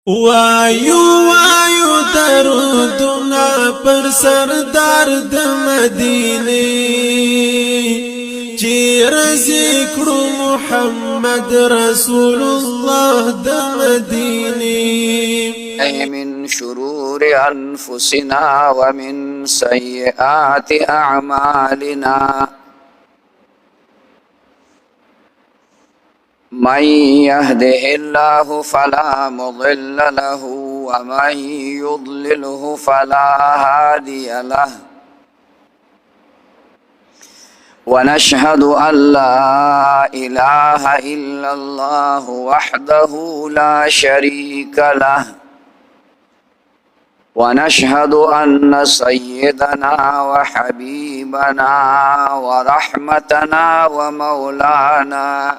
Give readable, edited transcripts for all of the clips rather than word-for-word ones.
وایو وایو درودنا پر سردار د مدینه چې رزق کړو محمد رسول الله د مدینه من شرور أنفسنا ومن سيئات أعمالنا من يهده الله فلا مضل له ومن يضلله فلا هادي له ونشهد أن لا إله إلا الله وحده لا شريك له ونشهد أن سيدنا وحبيبنا ورحمتنا ومولانا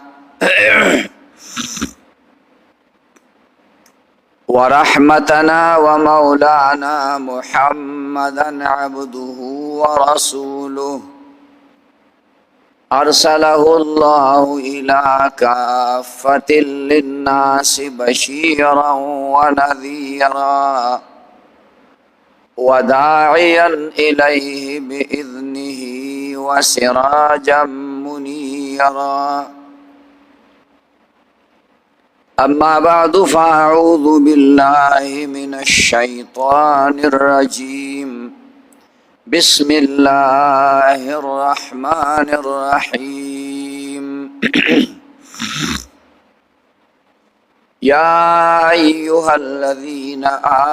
محمدا عبده ورسوله أرسله الله إلى كافة للناس بشيرا ونذيرا وداعيا إليه بإذنه وسراجا منيرا أما بعد فأعوذ بالله من الشيطان الرجيم بسم الله الرحمن الرحيم يا أيها الذين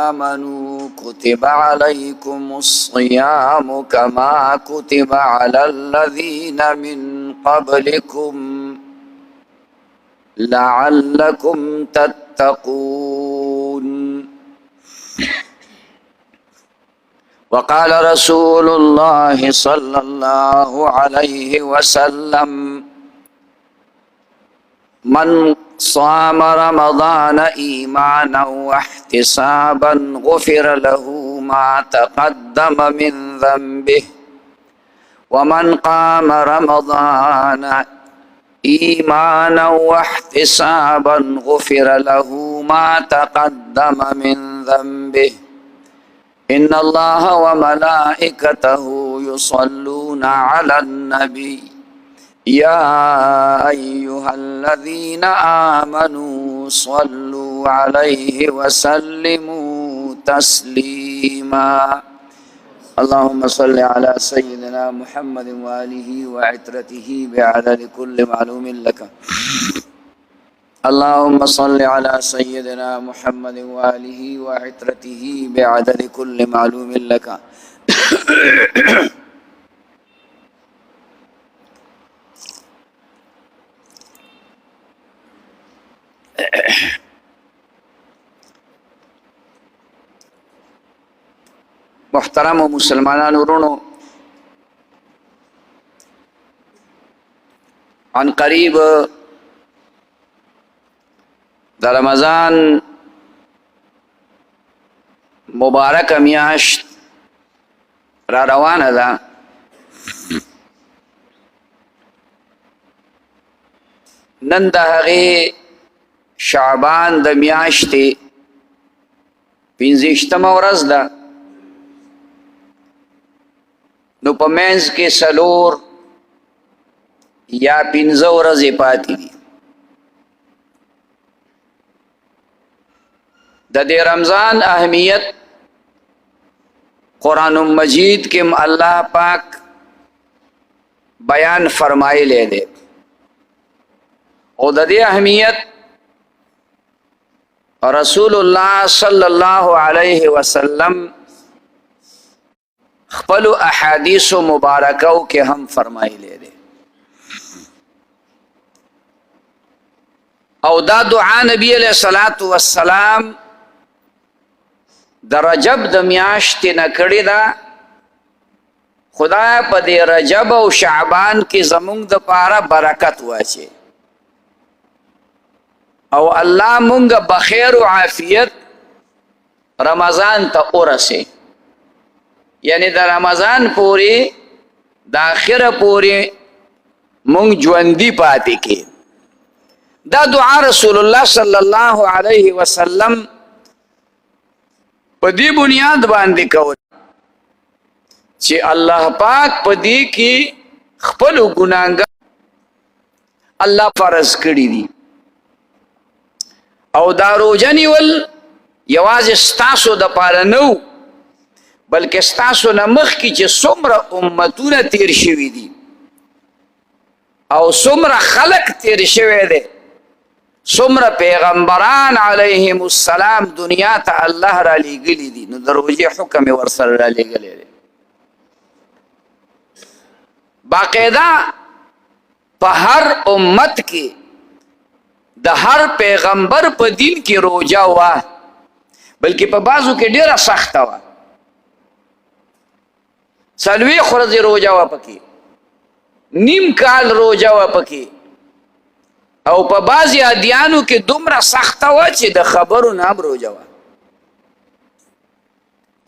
آمنوا كتب عليكم الصيام كما كتب على الذين من قبلكم لعلكم تتقون وقال رسول الله صلى الله عليه وسلم من صام رمضان إيمانا واحتسابا غفر له ما تقدم من ذنبه ومن قام رمضان إيمانا واحتسابا غفر له ما تقدم من ذنبه إن الله وملائكته يصلون على النبي يا أيها الذين آمنوا صلوا عليه وسلموا تسليما اللهم صل على سيدنا محمد وآله وعترته بعدد كل معلوم لك اللهم صل على سيدنا محمد وآله وعترته بعدد كل معلوم لك محترم و مسلمانان ورونو عن قریب د رمضان مبارک میاشت را روانه ده نن د هغې شعبان د میاشتې 15مه ورځ ده نو په منځ کې څلور یا 15 ورځې پاتې دي د دې رمضان اهمیت قرآن مجید کې الله پاک بیان فرمایلی دی او د دې اهمیت رسول الله صلی الله علیه وسلم خپل احادیث مبارکو کې هم فرمایلی دی او دا دعا نبی علیہ الصلوۃ والسلام د رجب د میاشتې نه کړې ده خدای په دې رجب او شعبان کې زمونږ د پاره برکت واچي او الله مونږ بخیر او عافیت رمضان ته ورسي یعنی د رمضان پوری د اخره پوری مونږ ژوندۍ پاتې کې دا دعا رسول الله صلی الله علیه وسلم په دې بنیاد باندې کول چې الله پاک په دې کې خپل ګناهګار الله فرض کړی دي او دا روزه نیول یوازې ستاسو د پاره نه بلکې ستاسو نه مخکې چې څومره امتونه تیر شوي دي او څومره خلق تیر شوی دی څومره پیغمبران علیهم السلام دنیا ته الله را لېږلي دي نو د روژې حکم یې ورسره را لېږلی دی باقاعده په هر امت کې د هر پیغمبر په دین کې روژه وه بلکې په بعضو کې ډېره سخته وه څلوېښت ورځې روژه وه پکې نیم کال روژه وه پکې او په بعضې ادیانو کې دومره سخته وه چې د خبرو نه هم روژه وه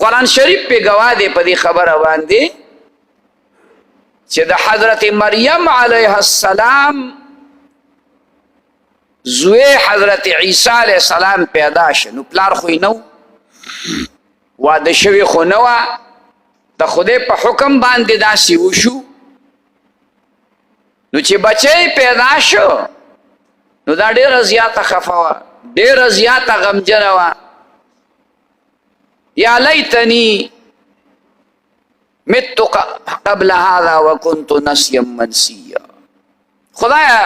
قرآن شریف پې ګواه دی په دې خبره باندې چې د حضرت مریم علیه السلام زوی حضرت عیسی علیه السلام پیدا شه نو پلار خو یې نه و واده شوی خو نه وه د خدای په حکم باندې داسې وشو نو چې بچی پیدا شو نو دا ډېره زیاته خفه وه ډېره زیاته غمجنه وه یا لیتنی مت قبل هذا وكنت نسيا منسيا خدایا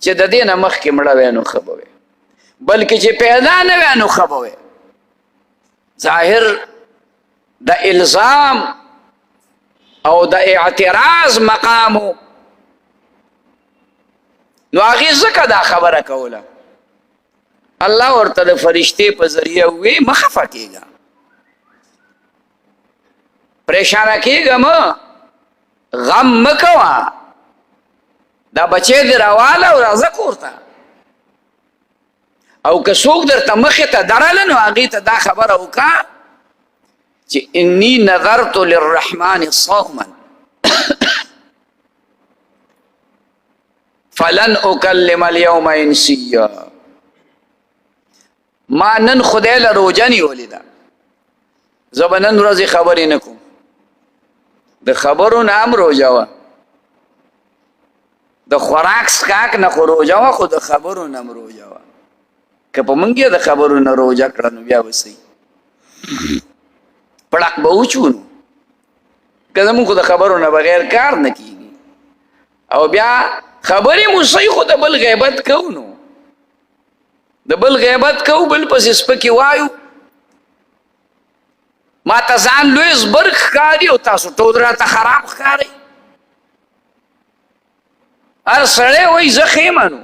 چې د دې نه مخکې مړه وی نو ښه به وی بلکې چې پیدا نه وی نو ښه به وی ظاهر د الزام او د اعتراض مقامو نو هغې ځکه دا خبره کوله الله ورته د فرشتې په ذریعه وی مه خفه کېږه پریشانه کېږه مه غم مه کوه دا بچی دې راواله او راځه کور ته او که څوک درته مخې ته درله نو هغې ته دا خبره وکړه چې انی نظرت للرحمن صوما فلن اکلم اليوم انسیا ما نن خدای له روژه نیولې ده زه به نن ورځې خبرې نه کوم د خبرو نه هم روژه وه د خوراک څښاک نه خو روژه وه خو د خبرو نه هم روژه وه که په موږ یې د خبرو نه روژه کړه نو بیا به صحیح پړق به وچو نو که زمونږ خو د خبرو نه بغیر کار نه کېږي او بیا خبرې مو صحیح خو د بل غیبت کوو نو د بل غیبت کوو بل پسې سپکې وایو ما ته ځان لوی زبرګ ښکاري او تاسو ټول راته خراب ښکارئ هر سړی وایي زه ښه یم نو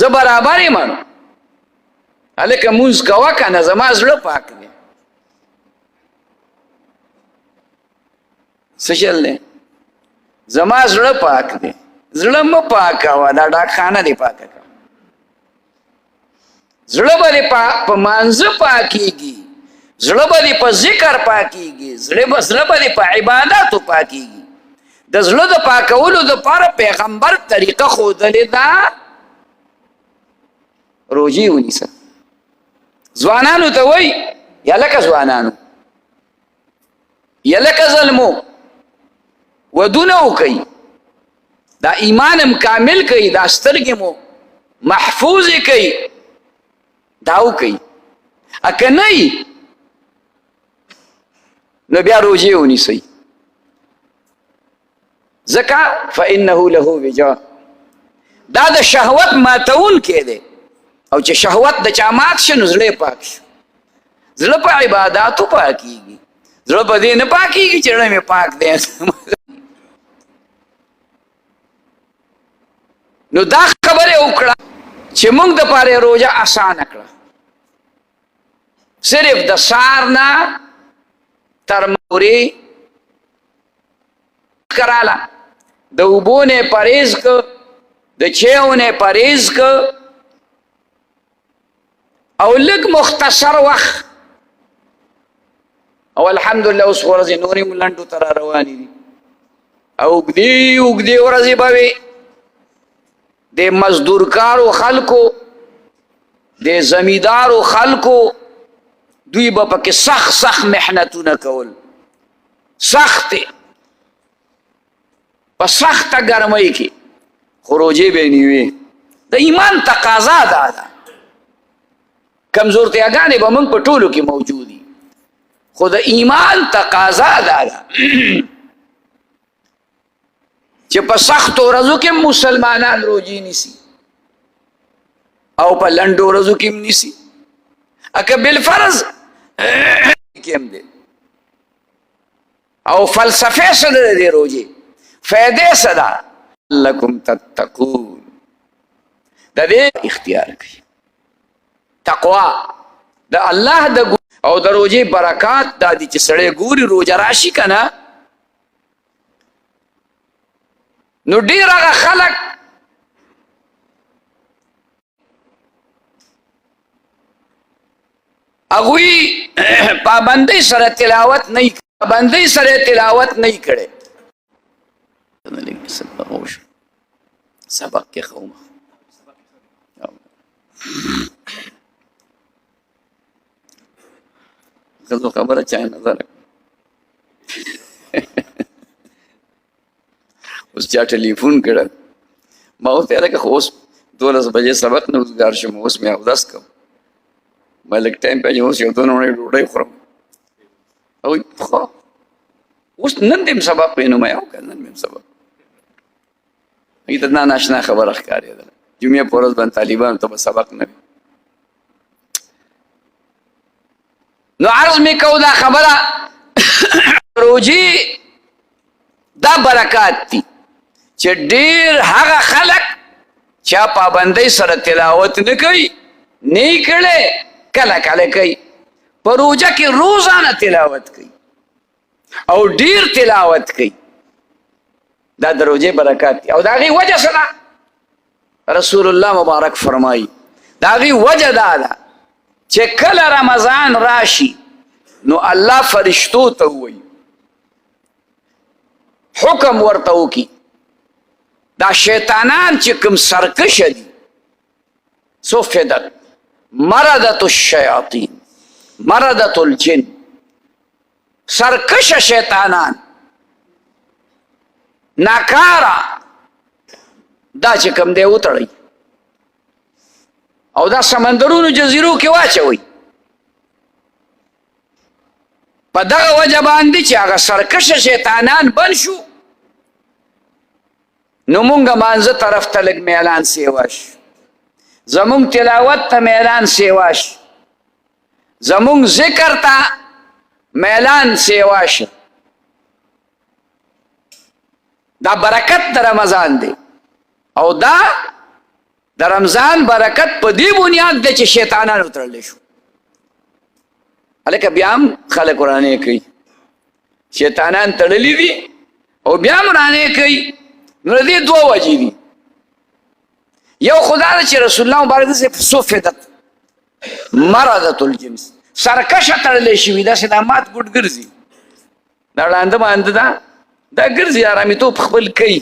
زه برابر یم نو هلکه مونځ کوه که نه زما زړه پاک دی څه چل دی زما زړه پاک دی زړه مه پاکوه دا ډاکخانه دې پاکه کوه زړه به دې په مانځه پاکېږي زړه به دې په ذکر پاکېږي زړه به دې په عباداتو پاکېږي د زړه د پاکولو دپاره پیغمبر طریقه ښودلې ده روژې ونیسه ځوانانو ته وایي یا لکه ځوانانو یا لکه ظلمو ودونه وکئ دا ایمان هم کامل کوي دا سترګې مو محفوظ یې کوي دا وکئ که نه نو بیا روژې ونیسئ ځکه فانه له وجا دا د شهوت ماتونکی دی او چې شهوت د چا مات شي نو زړه پاک شو زړه په عباداتو پاکېږي زړه په دې نه پاکېږي چې زړه مې پاک دی نو دا خبره وکړه چې موږ دپاره روژه اسانه کړه صرف د سهار نه تر مغربي کراله د اوبو نه پرهیز که د چایو نه پرهیز که او لږ مختصر وخت او الحمدلله اوس ورځې نورې مو لنډو ته را روانې دي او اوږدې اوږدې ورځې به وي د مزدورکارو خلکو د زمیندارو خلکو دوی به پکې سخت محنتونه کول، سخت په سخته ګرمۍ کې، خو روژې به یې نیوې. د ایمان تقاضا دا ده. کمزورتیاګانې به موږ په ټولو کې موجود دي، خو د ایمان تقاضا دا ده چې په سختو ورځو کې مسلمانان روژې نیسي او په لنډو ورځو کې هم نیسي. اکه بالفرض کې هم دی. او فلسفه څه ده د روژې؟ فائدې څه ده؟ لکم تتقون. د دې اختیار کوي تقوا د الله د او د روژې برکات دا دي چې سړی ګوري روژه راشي که نه، نو ډېر هغه خلک هغوی پابندۍ سره تلاوت نه کړی. سبق کې ښه وم. ښځو خبره چا نظر اوس چا ټلیفون کړه، ما ورته ویل که خو اوس 12 بجې سبق نه وزګار شم، اوس مې اودس کوم، ما لږ ټایم پېژنم، اوس یو 2 نوڼۍ ډوډۍ خورم. هغوی ښه اوس نن دې هم سبق وینو، ما یو که نن مې هم سبق. هغوی ته دا ناشنا خبره ښکارېدله، جمعې په ورځ باندې طالبانو ته به سبق نه وي. نو عرض می کو دا خبره روجی دا برکات دي چې ډیر هغه خلک چا پابندۍ سره تلاوت نه کوي، نه کړي، کله کله کوي، په روژه کې روزانه تلاوت کوي او ډیر تلاوت کوي. دا د روژې برکات دي. او د هغې وجه څه ده؟ رسول الله مبارک فرمایي د هغې وجه دا ده چې کله رمضان راشي نو الله فرشتو ته ووایي، حکم ورته وکړي، دا شیطانان چې کوم سرکشه دي، صفدت مردت الشیاطین مردت الجن، سرکشه شیطانان ناکاره دا چې کوم دی وتړئ او دا سمندرونو جزیرو کې واچوئ. په دغه وجه باندې چې هغه سرکشه شیطانان بند شو، نو مونږ مانځه طرف ته لږ میلان سیوا شو، زمونږ تلاوت ته میلان سیوا شو، زمونږ ذکر ته میلان سیوا شو. دا برکت د رمضان دی. او دا د رمضان برکت په دې بنیاد دی چې شیطانان وتړلی شو. هلکه بیا هم خلک ورانې کوي، شیطانان تړلي دي او بیا هم ورانې کوي. نو د دې 2 وجې دي. یو خو دا ده چې رسول الله مبارک داسې صفدت مردت الجنس، سرکشه تړلی شوي، داسې دا مات ګوټ ګرځي، دا ړانده مانده ده، دا ګرځي، آرامیتوب خپل کوي،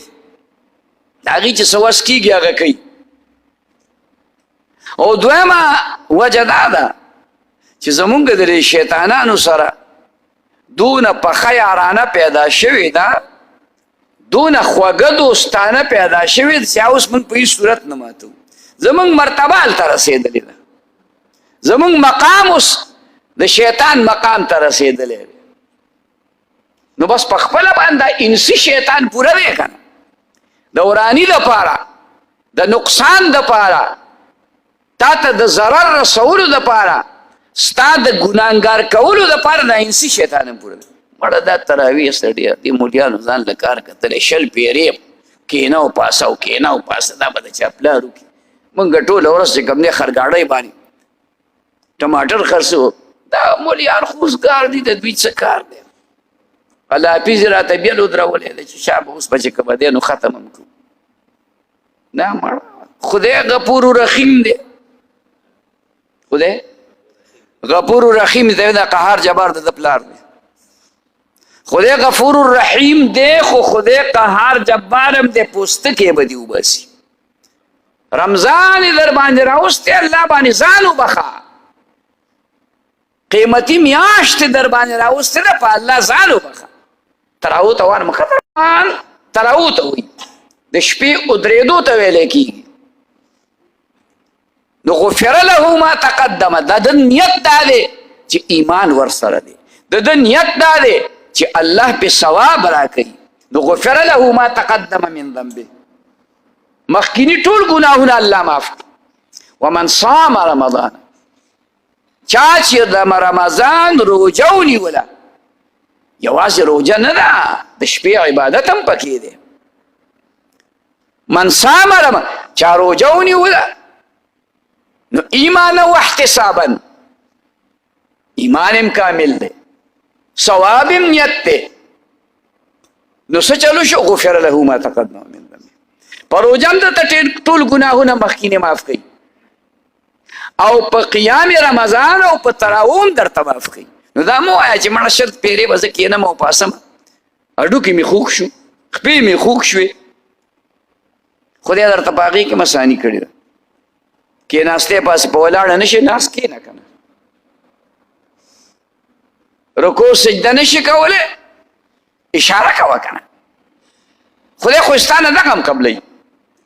د هغې چې څه وس کېږي هغه کوي. او دویمه وجه دا ده چې زمونږ د دې شیطانانو سره دونه پخه یارانه پیدا شوې ده، دونه خوږه دوستانه پیدا شوې ده چې اوس موږ په هېڅ صورت نه ماتو. زمونږ مرتبه هلته رسېدلې ده، زمونږ مقام اوس د شیطان مقام ته رسېدلی دی. نو بس په خپله باندې انسي شیطان پوره دی که نه، د وراني دپاره، د نقصان دپاره، تا ته د ضرر رسولو دپاره، ستا د ګناهګار کولو دپاره دا انسي شیطان هم پوره دی. مړه دا تراویح سړي دې مولیانو ځان له کار کتلی، 20 پیرې کېنه او پاسه او کېنه او پاسه، دا به د چا پلار وکړي. مونږ ټوله ورځ چې کوم دی خرګاړۍ باندې ټماټر خرڅوو، دا مولیان خوزګار دي، د دوی څه کار دی؟ الله حافظ راته بیا ودرولې ده چې شا به اوس به چې کومه دی نو ختم هم کړو. نه مړه، خدای غفور رحیم دی، خدای غفور رحیم دی، دا قهار جبار د پلار دی. خدای غفور رحیم دی، خو خدای قهار جبار هم دی، پوستکې به دې وباسي. رمضان در باندې راوستی، الله باندې ځان وبخه، قیمتي میاشت در باندې راوستې ده په الله ځان وبخه تراو ته وار مخه تراو ته وي د شپې ودرېدو ته ویلی کېږي نو غفر له ما تقدم دا د نیت دا دی چې ایمان ورسره دی د نیت دا دی چې الله په ثواب راکوي نو غفر له ما تقدم من ذنبه مخکینی ټول ګناهونه الله معاف کړي ومن صام رمضان چا چې د رمضان روژه ونیوله یوازې روژه نه ده د شپې عبادت هم پکې دی من صام رمضان چا روژه ونیوله نو ایمانا و احتسابا ایمانم کامل دی ثوابم نیت دی نو څه چلو شو غفر له ما تقدم من ذنبه په روژه هم درته ټول ګناهونه مخکینې معاف کوي او په قیام رمضان او په تراویح هم درته معاف کوي نو دا مه وایه چې مړه شل پیرې به زه کښېنم او پاسم هډوکي مې خوږ شو خپې مې خوږ شوې خدای درته په هغې کې مساني کړې ده کېناستې پاسې په ولاړه نه شي ناست کښېنه که نه رکوع سجده نه شي کولی اشاره کوه که نه خدای خو ستا نه دغه هم قبلوي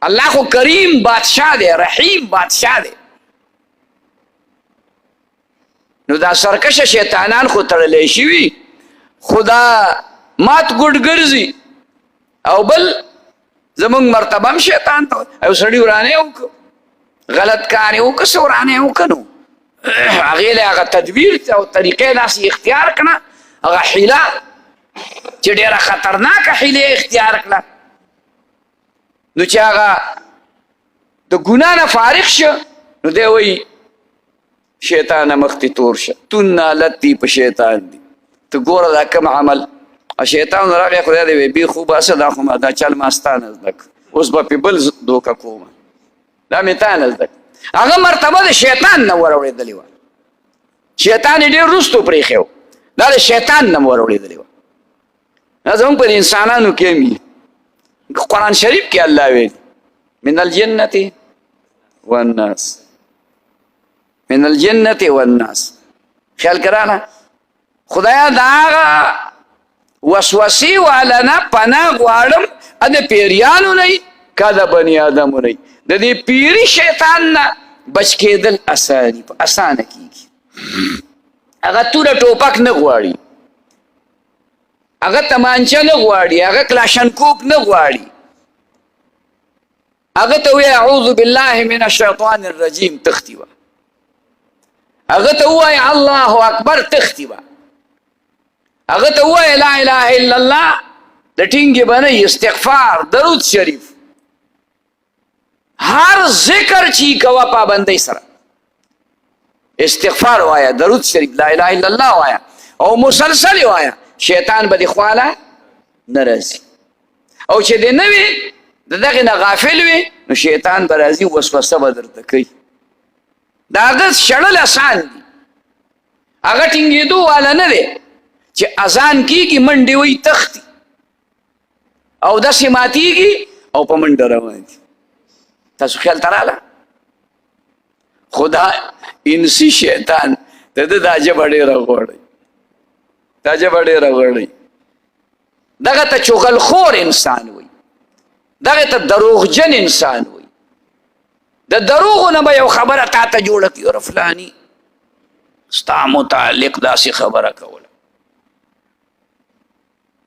الله خو کریم بادشاه دی رحیم بادشاه دی نو دا سرکشه شیطانان خو تړلی شوي خو دا مات ګوډ ګرځي او بل زمونږ مرتبه هم شیطان ته یو سړي ورانې وکړو غلط کار یې وکړه څه ورانې وکړه نو هغې له هغه تدبیر او طریقې داسې اختیار کړه هغه حیله چې ډېره خطرناکه حیله اختیار کړه نو چې هغه د ګناه نه فارغ شو نو دی وایي شیطانه مخ دې تور شه تون نالت دی په شیطان دی ته ګوره دا کوم عمل شیطان راغی خدای دې وی بی خو باسه دا خو ما دا چل ما ستا نه زده کړ اوس به پې بل دوکه کومه دا مې تا نه زده کړ هغه مرتبه د شیطان نه وراوړېدلې وه شیطان یې ډېر وروستو پرېښی و دا د شیطان نه وراوړېدلې وه دا زموږ پر انسانانو کې هم وي قرآن شریف کې الله ویلي من الجنة والناس من الجنة والناس خیال کرانا خدایا دا هغه وسوسې والا نه پناه غواړم د پیریانو نه که د بني آدمو نه د دې پیري شیطان نه بچ کېدل اسانه کېږي هغه توره ټوپک نه غواړي هغه تمانچه نه غواړي هغه کلاشنکوپ نه غواړي هغه ته وایي اعوذ بالله من الشیطان الرجیم تختی وه هغه ته ووایي الله اکبر تختی وه هغه ته ووایي لا اله الا الله د ټینګې به نه استغفار درود شریف هر ذکر چې کوه پابندۍ سره استغفار وایه درود شریف لا اله الا الله وایه او مسلسل وایه شیطان به دې خواله نه راځي او چې دې نه وي د دغې نه غافل وي نو شیطان به راځي وسوسه به درته کوي د هغه شړل اسان دي هغه ټینګېدو والا نه دی چې اذان کېږي منډې وایي تښتي او داسې ماتېږي او په منډه روان دي تاسو خیال ته راغله خو دا انسي شیطان د ده دا ژبه ډېره غواړي دا ژبه ډېره غواړي دغه ته چغلخور انسان وایي دغه ته دروغجن انسان وایي د دروغو نه به یو خبره تا ته جوړه کړي اور فلاني ستا متعلق داسې خبره کوله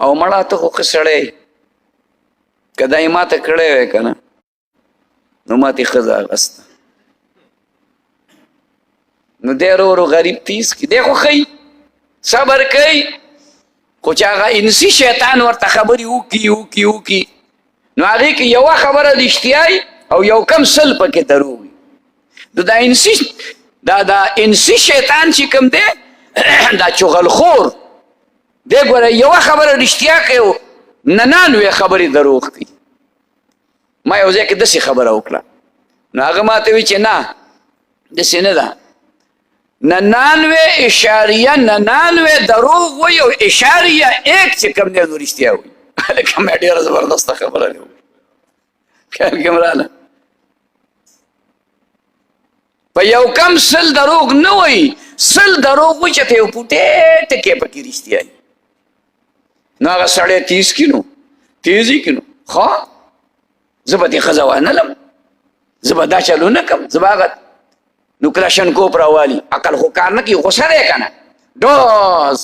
او مړه ته خو ښه سړی که دا یې ماته کړی وی که نه نو ماته ښځه اغسته نو دی ورو ورو غریب تیز کړي دی خو ښایي صبر کوي خو چې هغه انسي شیطان ورته خبرې وکړي نو هغې کې یوه خبره رښتیا او یو کم سل پکې دروغ وي دا انسي شیطان چې کوم دی دا چغلخور دی ګوره یوه خبره رښتیا کوي 99 خبرې دروغ کوي ما یو ځای کې داسې خبره وکړه نو هغه ماته وي چې نه داسې نه ده 99.99 دروغ وي او اشاریه 1 چې کوم دی نو رښتیا وي هلکه مې ډېره زبردسته خبره دی خیال کې مراله په یو کم سل دروغ نه وي سل دروغ وي چې ته یو پوټې ټکې پکې رښتیا وي. نو هغه سړی تیز کي نو تیز یې کي نو ښه زه به دې ښځه وانلم، زه به دا چلو نه کړم، زه به هغه نو کلاشنکوف راوالي عقل خو کار نه کوي، غوسه دی که نه ډوز.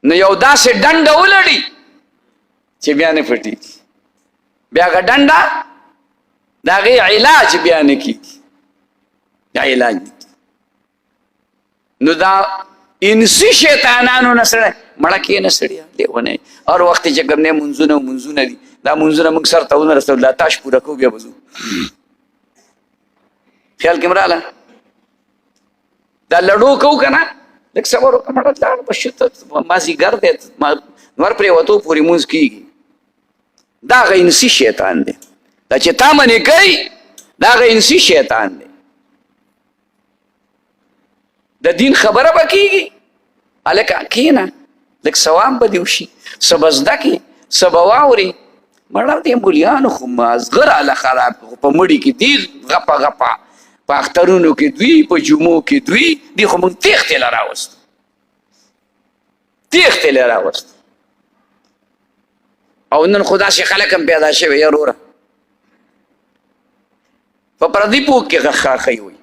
نو یو داسې ډنډه ولړي چې بیا نه پټېږي، بیا هغه ډنډه د هغې علاج بیا نه کېږي، دا علاج نه کېږي. نو دا انسي شیطانانو نه سړی مړه کېنه سړیه لیونی هر وخت چې کوم دی منځونه دي دا منځونه موږ سر ته ونه رسوو لا تاش پوره کوو بیا به ځو. خیال کې مراله دا لډو کوو که نه لږ صبر وکړه مړه لاړ به شو ته مازدیګر دی نور پرېوتو پورې مونځ کېږي. دا هغه انسي شیطان دی، دا چې تا منې کوي دا هغه انسي شیطان دی. د دین خبره به کېږي هلکه کښېنه لږ ثواب به دې وشي، څه به زده کړې څه به واورې. مړه دې مولیانو خو مازغه راله خراب کړو په مړي کې دی غپه غپه په اخترونو کې دوی په جمعو کې دوی دی خو موږ تېښتې له راوستو او نن خو داسې خلک هم پیدا شوي یاروره په پردي پوک کې خاښۍ وي.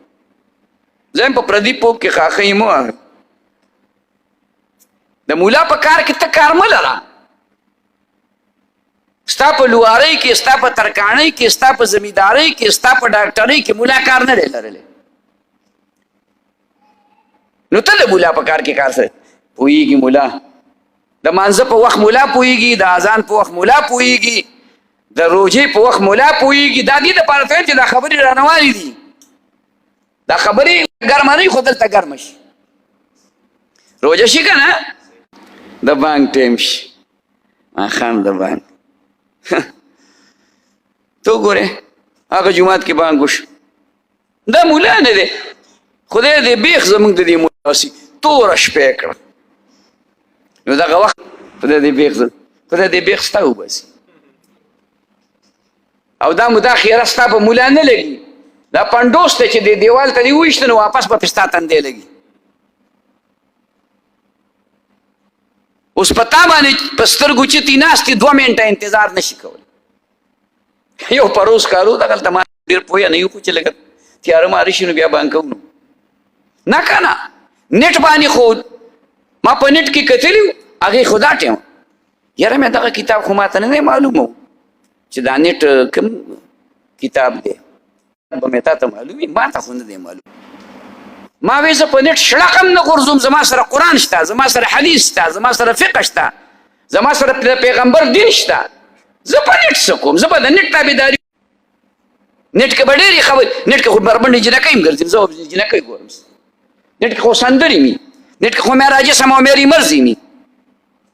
زه هم په پردي پوک کې خاښۍ مو د مولا په کار کې ته کار مه لره، ستا په لوارۍ کې ستا په ترکاڼۍ کې ستا په زمیندارۍ کې ستا په ډاکټرۍ کې مولا کار نه دی لرلی. نو ته د مولا په کار کې کار سره پوهېږي، مولا د مانځه په وخت مولا پوهېږي، د اذان په وخت مولا پوهېږي، د روژې په وخت مولا پوهېږي. دا دې دپاره ته وایم چې دا خبرې رانوالې دي، دا خبرې ګرمه نه وي خو دلته ګرمه شي. روژه شي که نه د بانک ټایم شي ماښام د بانک ته وګورې هغه جومات کې بانک وشو دا مولا نه دی، خدای دې بیخ زموږ د دې مولا وسي توره شپې کړه. نو دغه وخت خدای دې بیخ ستا وباسي او دا مودا خیره ستا په مولا نه لګي، دا پنډوس دی چې د دیوال ته دې وویشته نو واپس به پې ستا تندی لګي. اوس په تا باندې په سترګو چتې ناستې 2 منټه انتظار نشي کولی. یو پروس کارو دغلته ما ډېر پوهه نه یو خو چې لږ تیاره ماره شي نو بیا بانک کوو نو نه که نه نیټ باندې خو ما په نیټ کې کتلي وو هغې خو دا ټایم یاره مې دغه کتاب خو ما ته نه دی معلوم و چې دا نیټ کوم کتاب دی به مې تا ته معلوم وي ما ته خو نه دی معلوم. ما وی زه په نیټ شړقم نه غورځوم، زما سره قرآن شته، زما سره حدیث شته، زما سره فقه شته، زما سره د پیغمبر دین شته، زه په نیټ څه کوم؟ زه به د نیټ تابعداري نیټ کې به ډېرې خبرې نیټ کې خو بربنډې جنکۍ هم ګرځي، زه جنکۍ ګورم، نیټ کې خو سندرې مي، نیټ کې خو معراج سم او میری مرضی مي،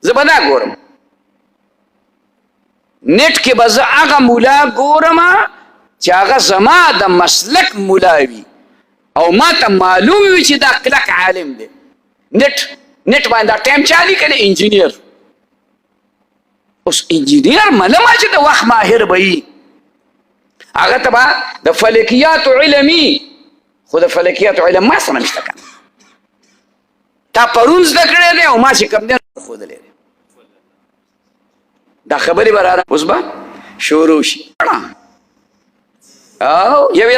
زه به دا ګورم. نیټ کې به زه هغه مولا ګورم چې هغه زما د مسلک مولا وي او ما ته معلوم وي چې دا کلک عالم دی. نیټ باندې دا ټایم چا لیکلی انجینیر. اوس انجینیر معلومه چې د وخت ماهر به وي، هغه ته به د فلکیاتو علمي، خو د فلکیاتو علم ما سره نشته که تا پرون زده کړی دی او ما چې کوم دی ښودلی دی. دا خبرې به را اوس به شروع شي او یو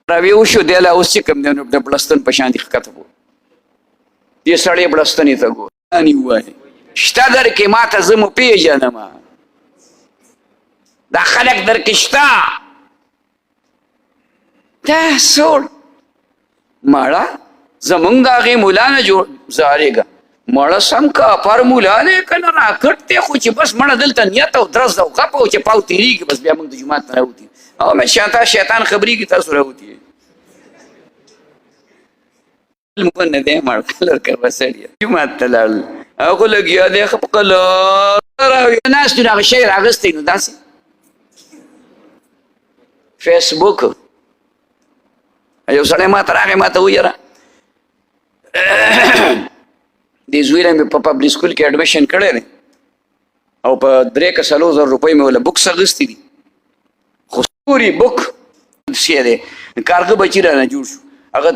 راوی وشو دی لا اوس چې کوم دی نو د بړستن په شان دي ښکته کړو دې سړی بړستنې ته ګوري ووایي شته در کې ما ته زه مو پېژنم، دا خلک در کې شته. دا سوړ مړه زمونږ د هغې مولا نه جوړ زارېږه مړه سم که پر مولا دی که نه راکټ دی خو چې بس مړه دلته نیت او درز او غپ او چې پاو تېرېږي بس بیا موږ د جومات نه راوتي او مې شیطان خبرېږي تاسو راوتي مو نه دی مړ لرکه به سړیه جومات ته لاړل هغه لګیا دی ښه په قلار ناست نو هغه شی راغستی نو داسې فیسبوک یو سړی ما ته راغی ما ته ویره دې زوی نه مې په پبلک سکول کې اډمیشن کړی دی او په 3,000 روپۍ مې وله بکس اخیستي دي خو ستوري بک سی دی کارغه بچی رانه جوړ شو هغه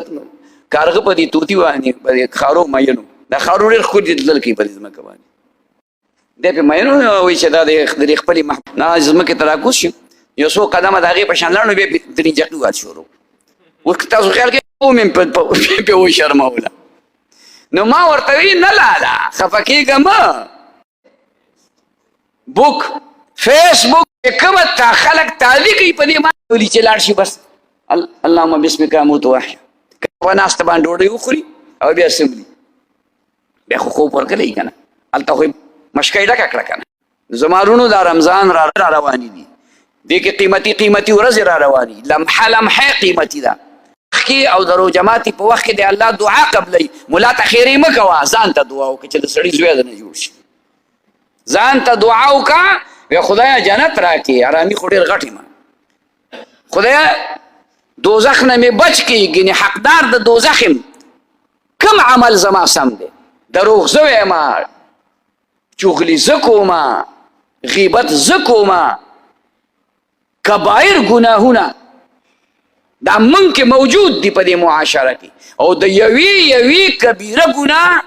کارغه په دې توتي باندې په دې خارو مینو دا خارو ډېر ښکلي دلل کوي په دې ځمکه باندې دی پې مینو وایي چې دا د خپلې نه ځمکې ته راکوز شي یو څو قدمه د هغې په شان لاړ نو بیا درنجقي وات شروع اوس که تاسو خیال کوئ ومې پې وشرموله نو ما ورته وی نه لاله خفه کېږه مه بک فیسبک کومه خلک تاوی کوي په دې باندې ولي چې لاړ شي بس اللهم بسمک اموت واحیا په ناسته باندې ډوډۍ وخوري او بیا سملي بیا خو خوب ورکلی که نه هلته خو مشکۍ ډکه کړه که نه زما وروڼو دا رمضان را روانې دي دې کې قیمتي ورځې را روانې لمحه لمحه قیمتي ده کې او د روژه ماتي په وخت کې د الله دعا قبلوي ملا ته خیرې مه کوه ځان ته دعا وکړه چې د سړي زوی د نه جوړ شي ځان ته دعا وکړه وی خدایه جنت راکړي ارامي خو ډېر غټ یم خدایه دوزخ نه مې بچ کړي ګنې حقدار د دوزخ یم کم عمل زما سم دی دروغ زه ویمه چغلي زه کومه غیبت زه کومه کبایر ګناهونه دا من کې موجود دی په دې معاشره کې او د یوې کبیره ګناه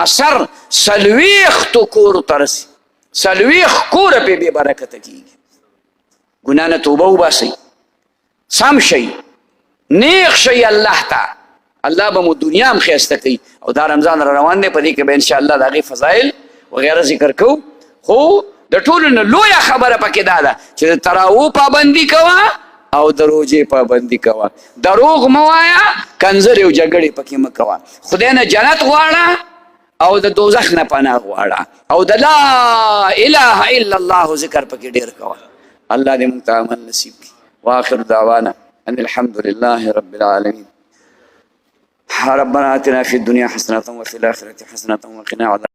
اثر څلوېښتو کورو ته رسي څلوېښت کوره پې بې برکته کېږي ګناه نه توبه وباسئ سم شئ نیغ شئ الله ته الله به مو دنیا هم ښایسته کوي او دا رمضان را روان دی په دې کې به انشاءالله د هغې فضایل وغیره ذکر کوو خو د ټولو نه لویه خبره پکې دا ده چې د تراوو پابندي کوه او د روژې پابندي کوه دروغ مه وایه کنځرې او جګړې پکې مه کوه خدای نه جنت غواړه او د دوزخ نه پناه غواړه او د لا اله الا الله ذکر پکې ډېر کوه الله دې موږ ته عمل نصیب کړي واخر دعوانا ان الحمد لله رب العالمين ربنا آتنا في الدنيا حسنة وفي الآخرة حسنة وقنا عذاب